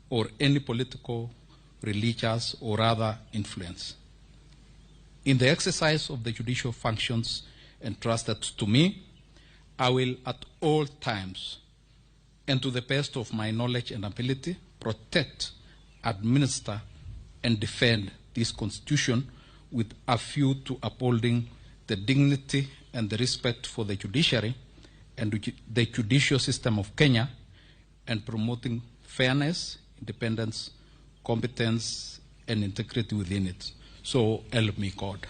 or any political, religious, or other influence. In the exercise of the judicial functions entrusted to me, I will at all times, and to the best of my knowledge and ability, protect, administer, and defend this Constitution with a view to upholding the dignity and the respect for the judiciary and the judicial system of Kenya, and promoting fairness, independence, competence, and integrity within it. So help me God.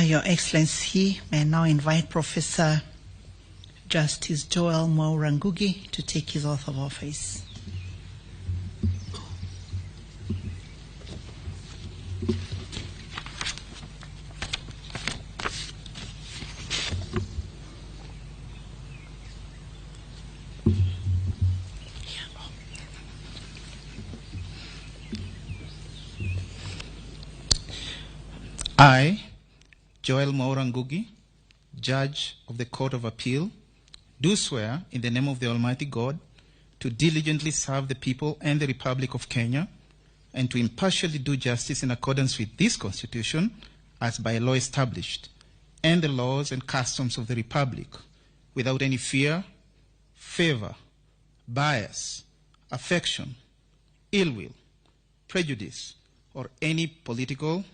Your Excellency, may I now invite Professor Justice Joyal Ngugi to take his oath of office. I, Joyal Ngugi, Judge of the Court of Appeal, do swear in the name of the Almighty God to diligently serve the people and the Republic of Kenya, and to impartially do justice in accordance with this Constitution as by law established, and the laws and customs of the Republic, without any fear, favor, bias, affection, ill will, prejudice, or any political,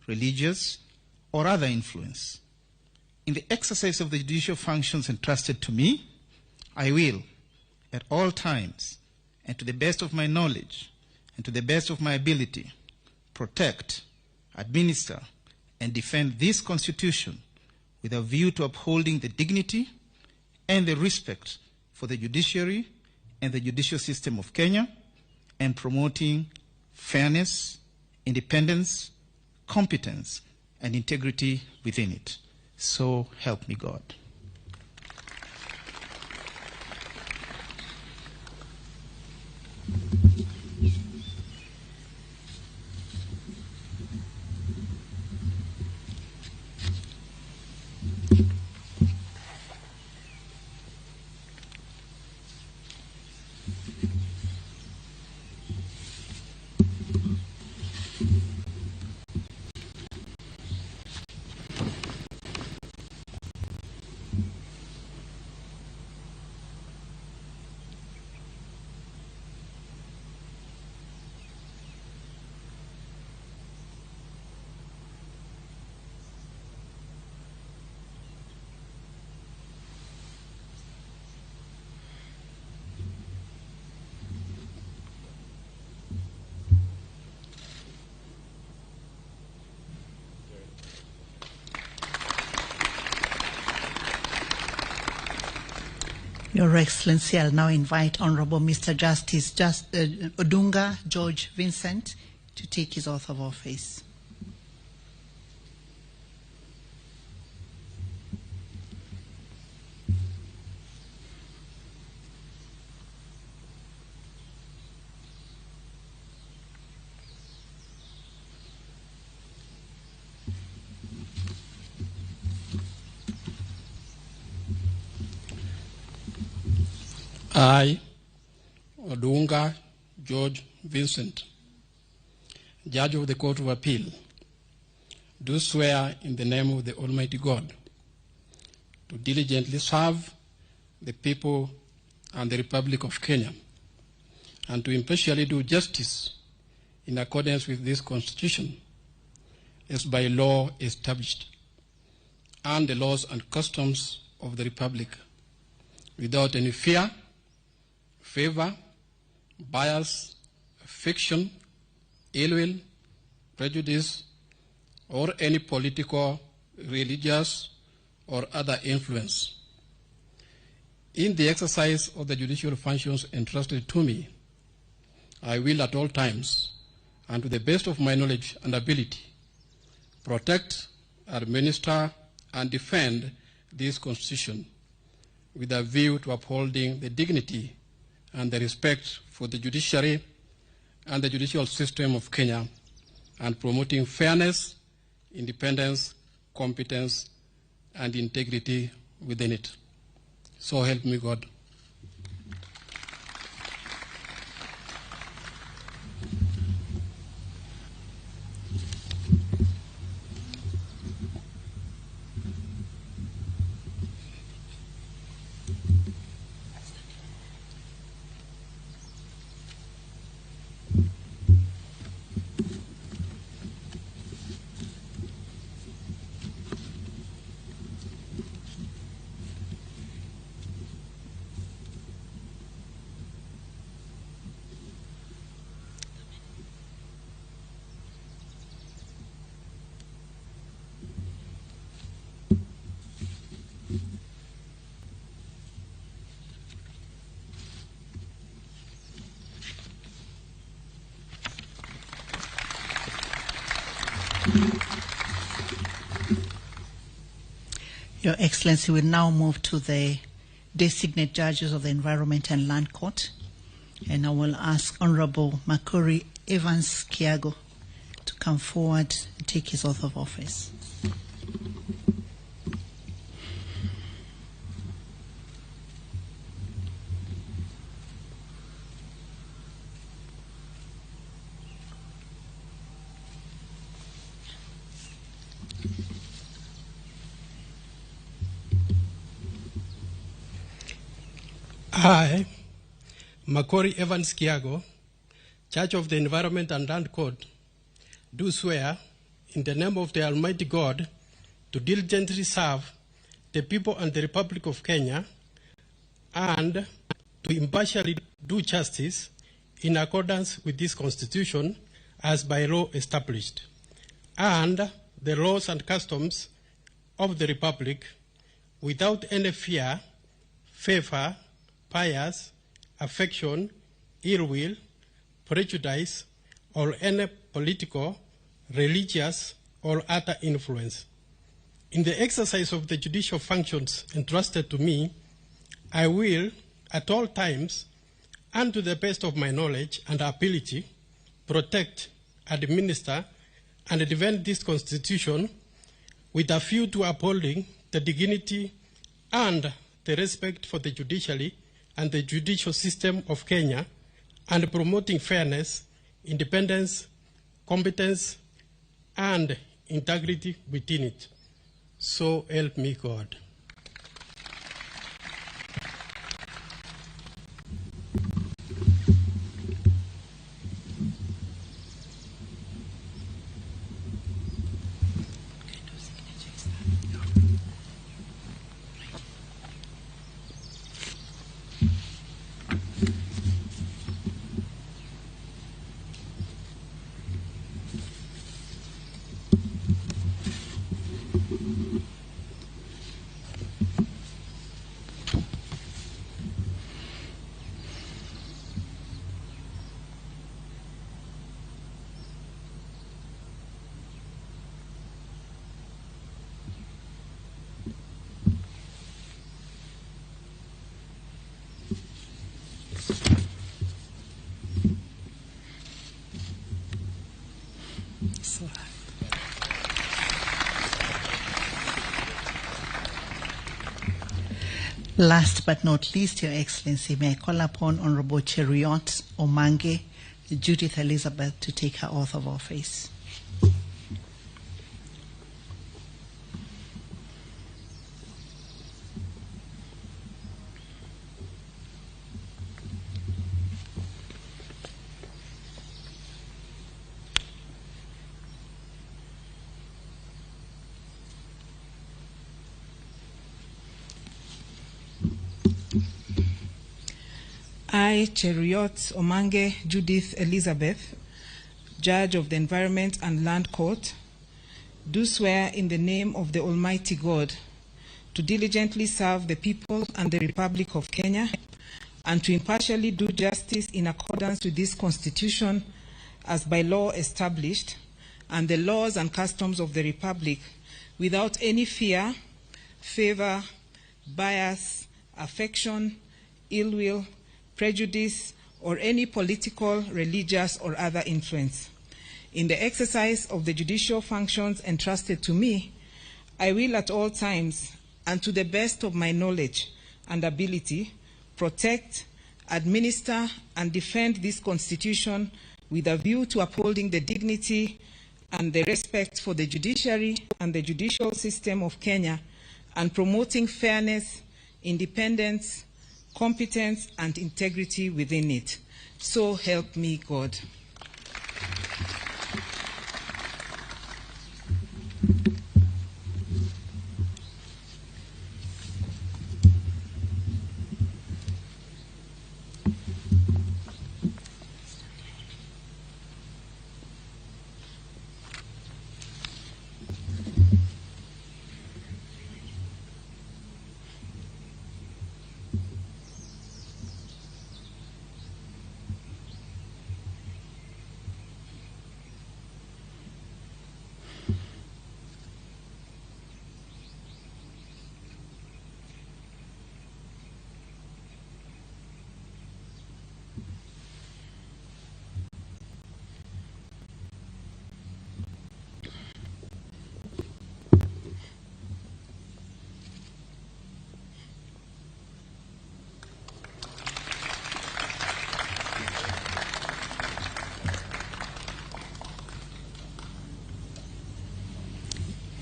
religious, or other influence. In the exercise of the judicial functions entrusted to me, I will, at all times, and to the best of my knowledge, and to the best of my ability, protect, administer, and defend this Constitution with a view to upholding the dignity and the respect for the judiciary and the judicial system of Kenya, and promoting fairness, independence, competence, and integrity within it. So help me God. Your Excellency, I'll now invite Honorable Mr. Justice Odunga George Vincent to take his oath of office. I, Odunga George Vincent, Judge of the Court of Appeal, do swear in the name of the Almighty God to diligently serve the people and the Republic of Kenya, and to impartially do justice in accordance with this Constitution as by law established, and the laws and customs of the Republic, without any fear, favor, bias, fiction, ill will, prejudice, or any political, religious, or other influence. In the exercise of the judicial functions entrusted to me, I will at all times, and to the best of my knowledge and ability, protect, administer, and defend this Constitution with a view to upholding the dignity and the respect for the judiciary and the judicial system of Kenya, and promoting fairness, independence, competence, and integrity within it. So help me God. Your Excellency, we now move to the designate judges of the Environment and Land Court, and I will ask Honorable Makori Evans Kiago to come forward and take his oath of office. I, Makori Evans Kiago, Judge of the Environment and Land Court, do swear in the name of the Almighty God to diligently serve the people and the Republic of Kenya, and to impartially do justice in accordance with this Constitution as by law established, and the laws and customs of the Republic, without any fear, favor, bias, affection, ill will, prejudice, or any political, religious, or other influence. In the exercise of the judicial functions entrusted to me, I will, at all times, and to the best of my knowledge and ability, protect, administer, and defend this Constitution with a view to upholding the dignity and the respect for the judiciary and the judicial system of Kenya, and promoting fairness, independence, competence, and integrity within it. So help me God. Last but not least, Your Excellency, may I call upon Honorable Cheriot Omange Judith Elizabeth to take her oath of office. I, Cheruiyot Omange Judith Elizabeth, Judge of the Environment and Land Court, do swear in the name of the Almighty God to diligently serve the people and the Republic of Kenya and to impartially do justice in accordance with this Constitution as by law established and the laws and customs of the Republic without any fear, favor, bias, affection, ill will, prejudice, or any political, religious, or other influence. In the exercise of the judicial functions entrusted to me, I will at all times, and to the best of my knowledge and ability, protect, administer, and defend this Constitution with a view to upholding the dignity and the respect for the judiciary and the judicial system of Kenya, and promoting fairness, independence, competence, and integrity within it. So help me God.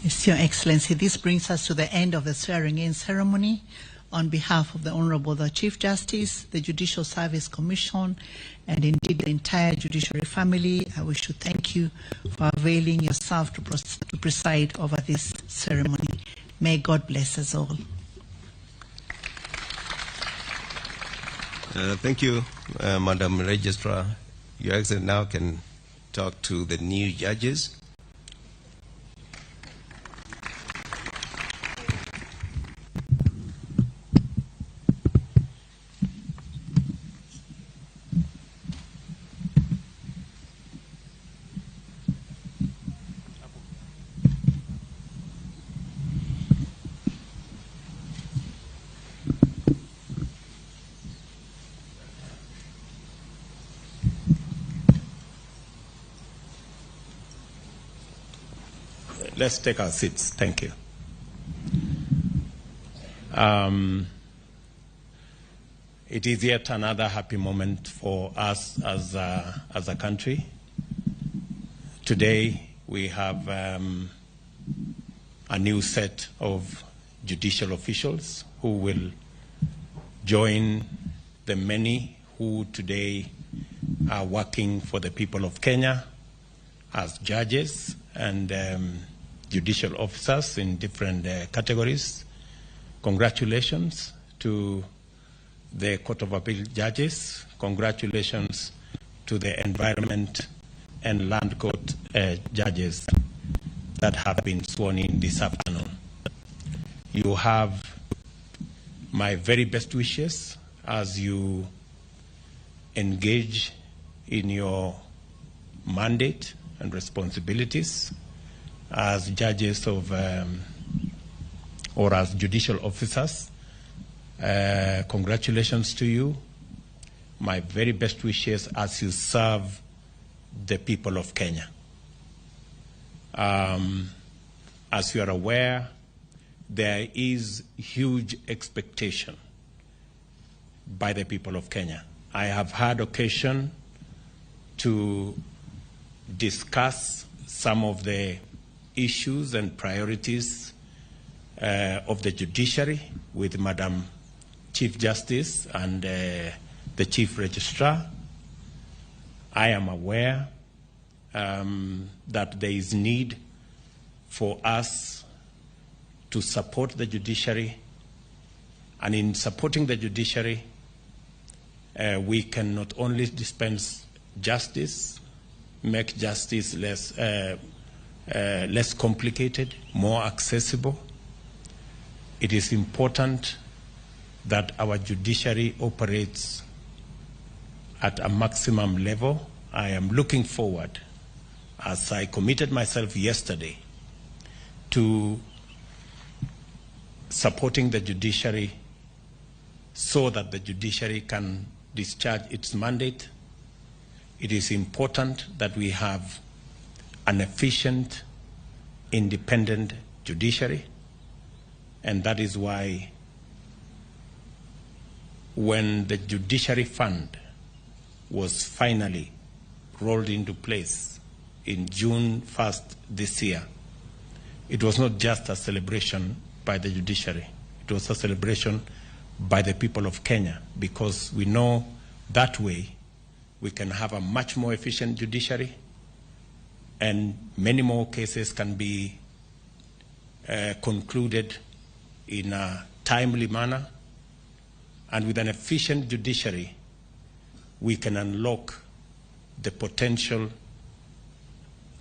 Yes, Your Excellency, this brings us to the end of the swearing-in ceremony. On behalf of the Honorable the Chief Justice, the Judicial Service Commission, and indeed the entire judiciary family, I wish to thank you for availing yourself to preside over this ceremony. May God bless us all. Thank you, Madam Registrar. Your Excellency now can talk to the new judges. Let's take our seats. Thank you. It is yet another happy moment for us as a country. Today we have a new set of judicial officials who will join the many who today are working for the people of Kenya as judges and judicial officers in different categories. Congratulations to the Court of Appeal judges. Congratulations to the Environment and Land Court judges that have been sworn in this afternoon. You have my very best wishes as you engage in your mandate and responsibilities as judges of or as judicial officers. Congratulations to you. My very best wishes as you serve the people of Kenya. As you are aware, there is huge expectation by the people of Kenya. I have had occasion to discuss some of the issues and priorities of the judiciary with Madam Chief Justice and the Chief Registrar. I am aware that there is need for us to support the judiciary, and in supporting the judiciary, we can not only dispense justice, make justice less complicated, more accessible. It is important that our judiciary operates at a maximum level. I am looking forward, as I committed myself yesterday, to supporting the judiciary so that the judiciary can discharge its mandate. It is important that we have an efficient, independent judiciary, and that is why when the Judiciary Fund was finally rolled into place in June 1st this year, it was not just a celebration by the judiciary, it was a celebration by the people of Kenya, because we know that way we can have a much more efficient judiciary and many more cases can be concluded in a timely manner. And with an efficient judiciary, we can unlock the potential,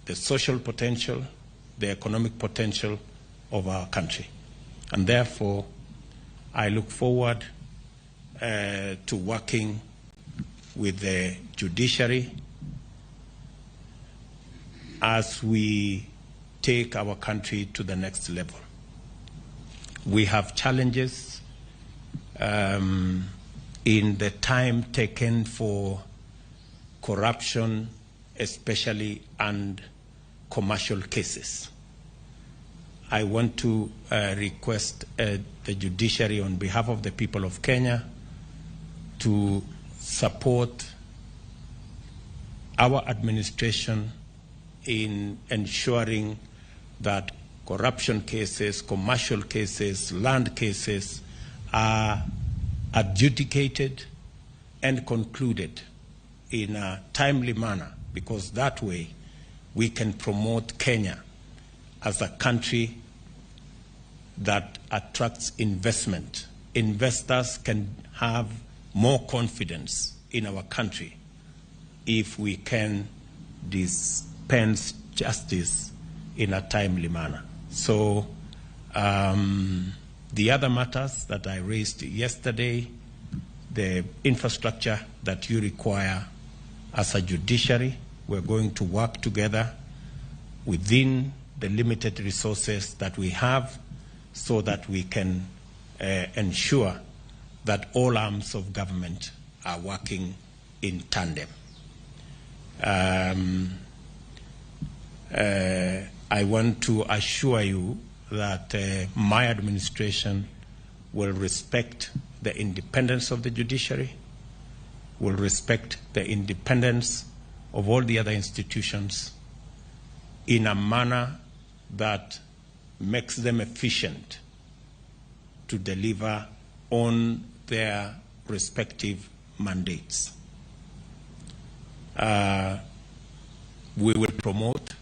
the social potential, the economic potential of our country. And therefore, I look forward to working with the judiciary as we take our country to the next level. We have challenges in the time taken for corruption, especially and commercial cases. I want to request the judiciary on behalf of the people of Kenya to support our administration in ensuring that corruption cases, commercial cases, land cases are adjudicated and concluded in a timely manner, because that way we can promote Kenya as a country that attracts investment. Investors can have more confidence in our country if we can dispense justice in a timely manner. So the other matters that I raised yesterday, the infrastructure that you require as a judiciary, we're going to work together within the limited resources that we have so that we can ensure that all arms of government are working in tandem. I want to assure you that my administration will respect the independence of the judiciary, will respect the independence of all the other institutions in a manner that makes them efficient to deliver on their respective mandates. We will promote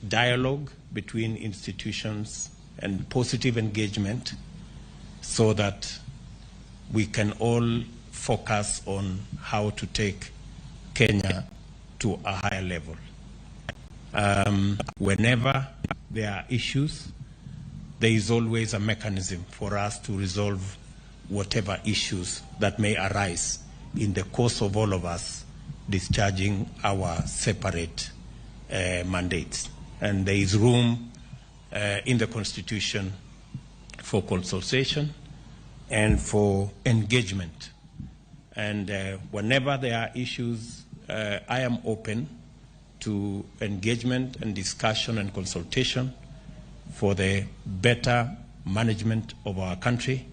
dialogue between institutions and positive engagement so that we can all focus on how to take Kenya to a higher level. Whenever there are issues, there is always a mechanism for us to resolve whatever issues that may arise in the course of all of us discharging our separate mandates. And there is room in the Constitution for consultation and for engagement. And whenever there are issues, I am open to engagement and discussion and consultation for the better management of our country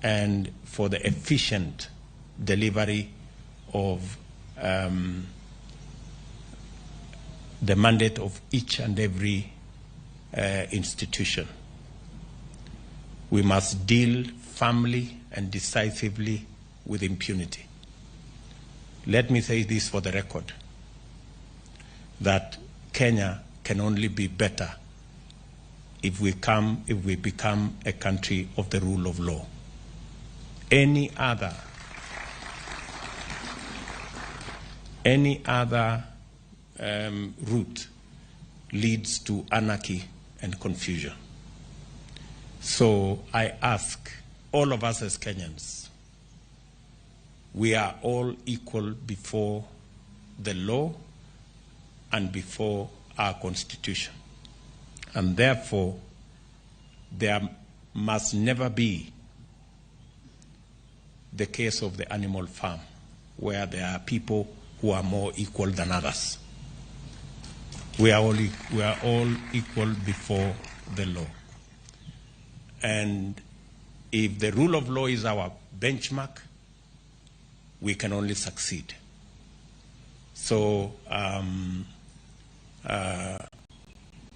and for the efficient delivery of the mandate of each and every institution. We must deal firmly and decisively with impunity. Let me say this for the record, that Kenya can only be better if we become a country of the rule of law. Any other Any other route leads to anarchy and confusion. So I ask all of us as Kenyans, we are all equal before the law and before our constitution. And therefore, there must never be the case of the animal farm, where there are people who are more equal than others. We are all equal before the law. And if the rule of law is our benchmark, we can only succeed. So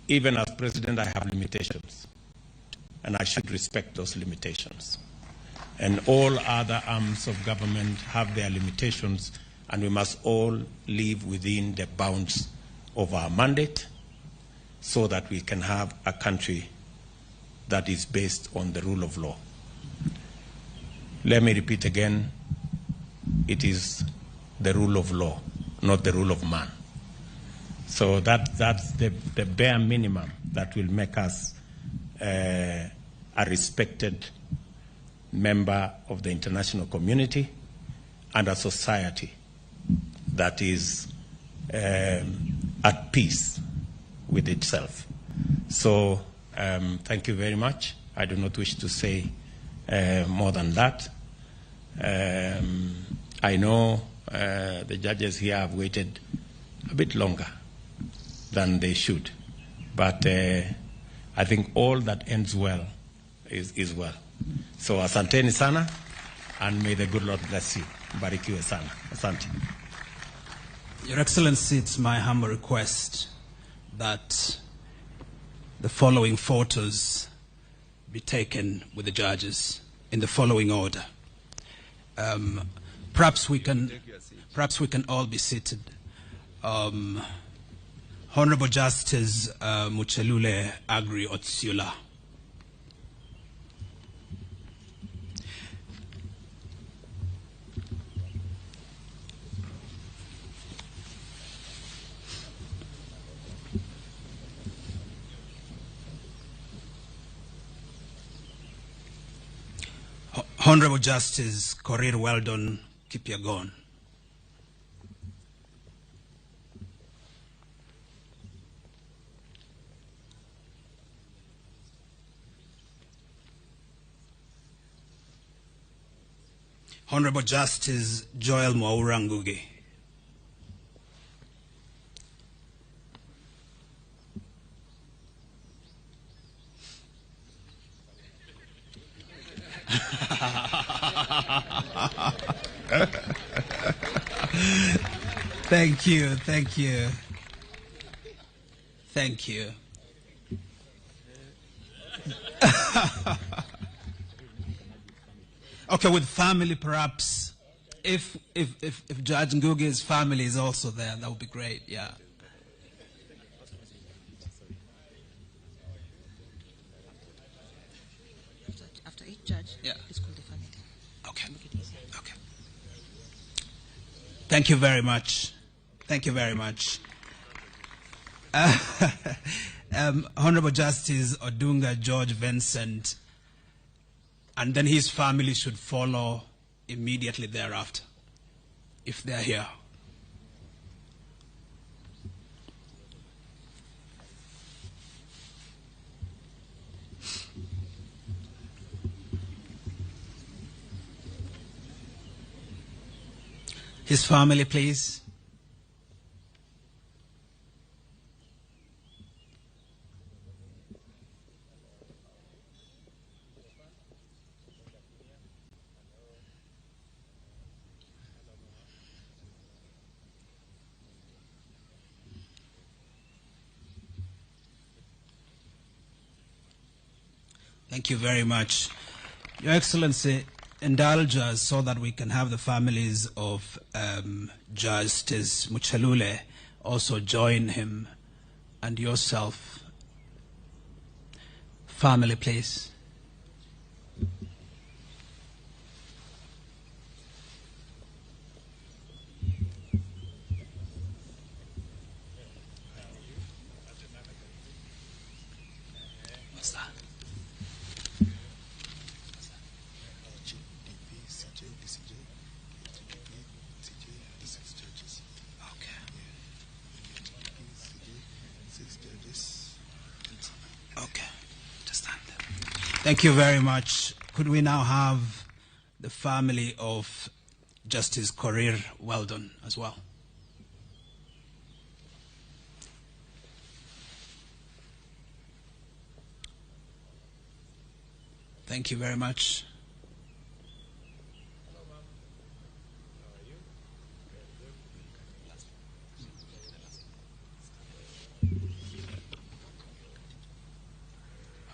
even as president, I have limitations, and I should respect those limitations. And all other arms of government have their limitations, and we must all live within the bounds of our mandate so that we can have a country that is based on the rule of law. Let me repeat again, it is the rule of law, not the rule of man. So that's the bare minimum that will make us a respected member of the international community and a society that is at peace with itself. So thank you very much. I do not wish to say more than that. I know the judges here have waited a bit longer than they should, but I think all that ends well is well. So asanteni sana, and may the good Lord bless you. Barikiwe sana. Asante. Your Excellency, it's my humble request that the following photos be taken with the judges in the following order. Perhaps we can all be seated. Honorable Justice Muchelule Agri Otsiula. Honorable Justice Korir Weldon Kipyagon. Honorable Justice Joyal Ngugi. Thank you, thank you. Thank you. Okay, with family perhaps, if Judge Ngugi's family is also there, that would be great, yeah. After each judge, Yeah. please call the family. Okay. Make it easy. Okay. Thank you very much. Thank you very much. Honorable Justice Odunga George Vincent, and then his family should follow immediately thereafter, if they're here. His family, please. Thank you very much. Your Excellency, indulge us so that we can have the families of Justice Muchelule also join him, and yourself. Family, please. Thank you very much. Could we now have the family of Justice Korir Weldon as well? Thank you very much.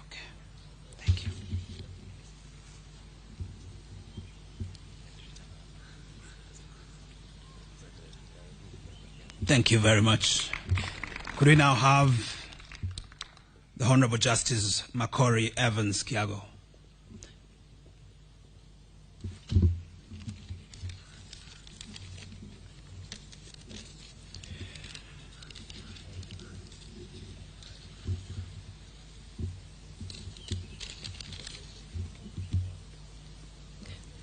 Okay, thank you. Thank you very much. Could we now have the Honorable Justice Macory Evans Kiago?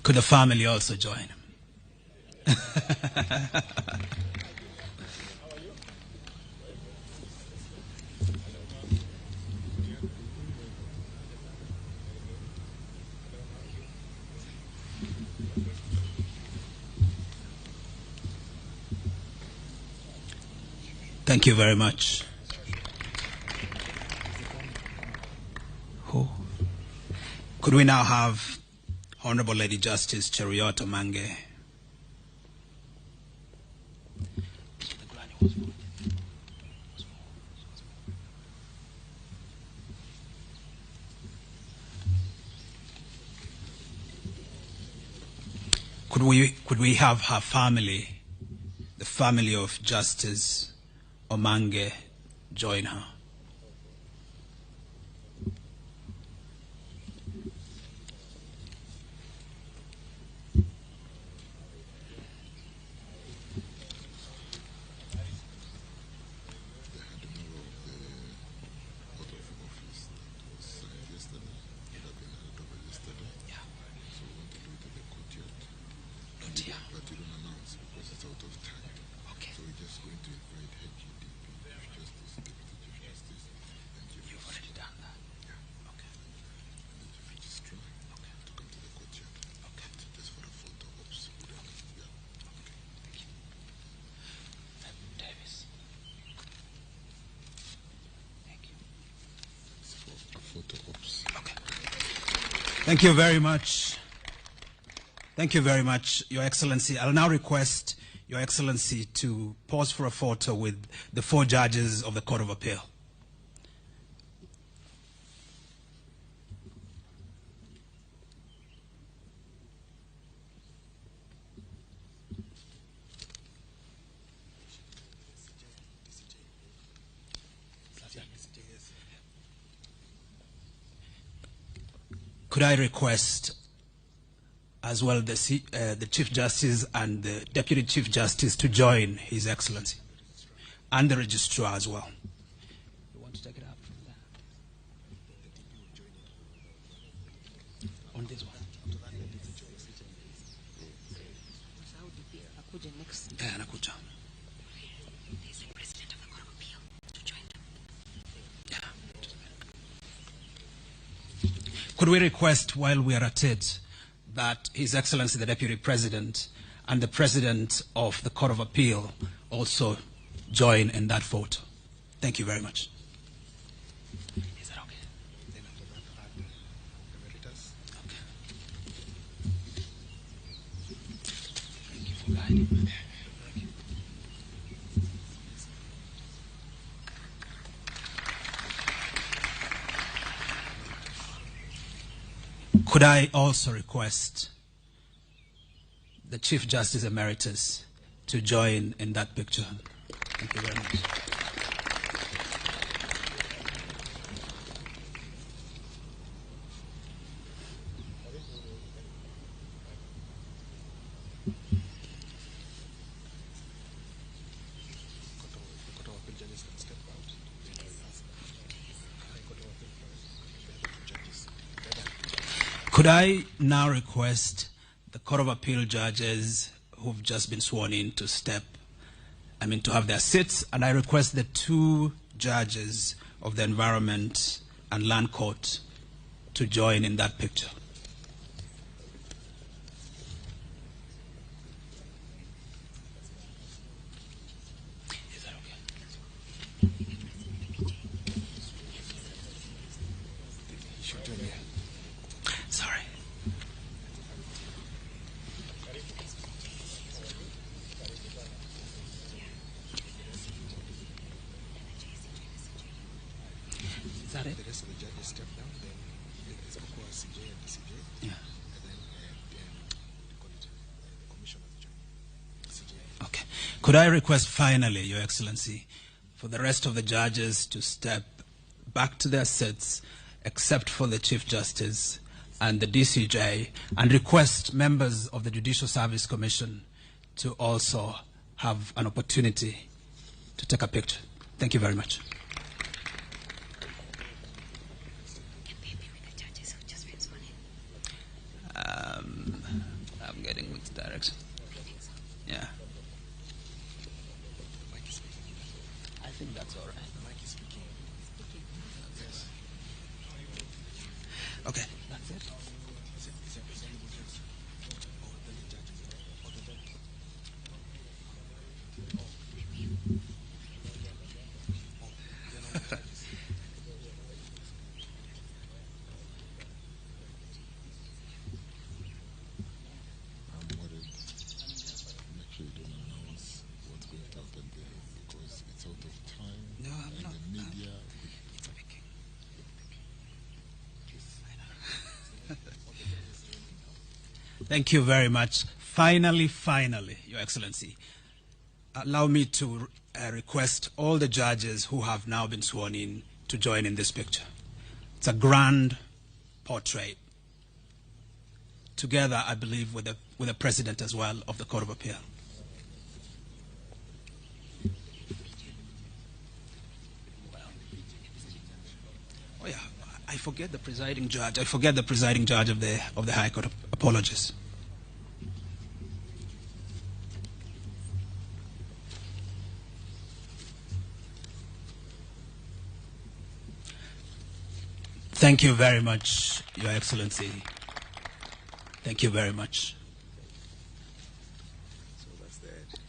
Could the family also join? Thank you very much. Who? Could we now have Honorable Lady Justice Cheruiyot Mange? Could we have her family, the family of Justice Omange, join her? Thank you very much. Thank you very much, Your Excellency. I'll now request Your Excellency to pause for a photo with the 4 judges of the Court of Appeal. Could I request as well the Chief Justice and the Deputy Chief Justice to join His Excellency, and the Registrar as well? You want to take it up from there? On this one. Anakuja. There's a President of the Court of Appeal to join them. Could we request, while we are at it, that His Excellency the Deputy President and the President of the Court of Appeal also join in that photo? Thank you very much. Is that okay? Okay. Thank you for guiding me. Could I also request the Chief Justice Emeritus to join in that picture? Thank you very much. Could I now request the Court of Appeal judges who've just been sworn in to to have their seats, and I request the 2 judges of the Environment and Land Court to to join in that picture. Is that okay? Sorry. Is that it? The rest of the judges step down, then it's before CJ and DCJ, Yeah. and then the commissioners join CJ. Okay. Could I request finally, Your Excellency, for the rest of the judges to step back to their seats, except for the Chief Justice and the DCJ, and request members of the Judicial Service Commission to also have an opportunity to take a picture. Thank you very much. Can they be with the judges who just been sworn in? I'm getting which direction. Yeah. I think that's all right. Okay, that's it. I'm worried. Make sure you don't announce what's going to happen there because it's out of time. No, I'm and not. the media. Thank you very much. Finally, Your Excellency, allow me to request all the judges who have now been sworn in to join in this picture. It's a grand portrait. Together, I believe, with the President as well of the Court of Appeal. Oh yeah, I forget the presiding judge. I forget the presiding judge of the High Court. Apologies. Thank you very much, Your Excellency. Thank you very much. So that's that.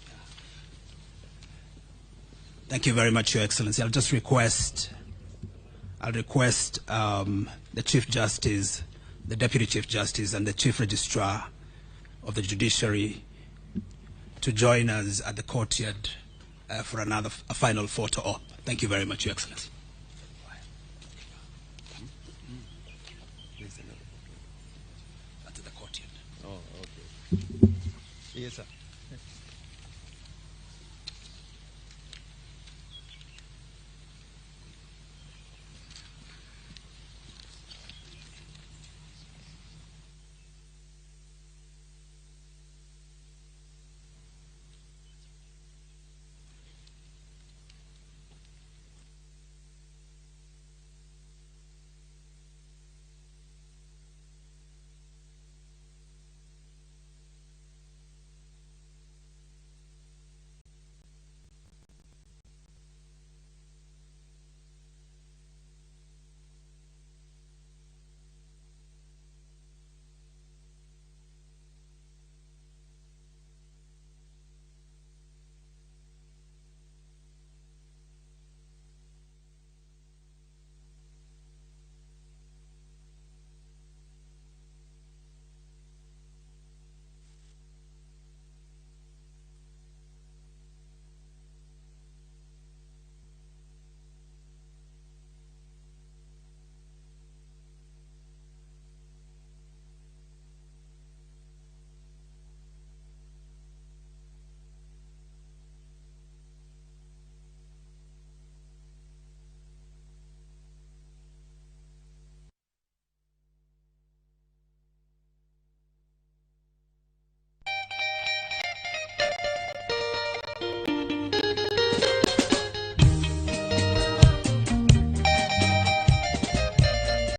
Thank you very much, Your Excellency. I'll request the Chief Justice, the Deputy Chief Justice, and the Chief Registrar of the Judiciary to join us at the courtyard for a final photo op. Thank you very much, Your Excellency. That's the courtyard. Oh, okay. Yes, sir.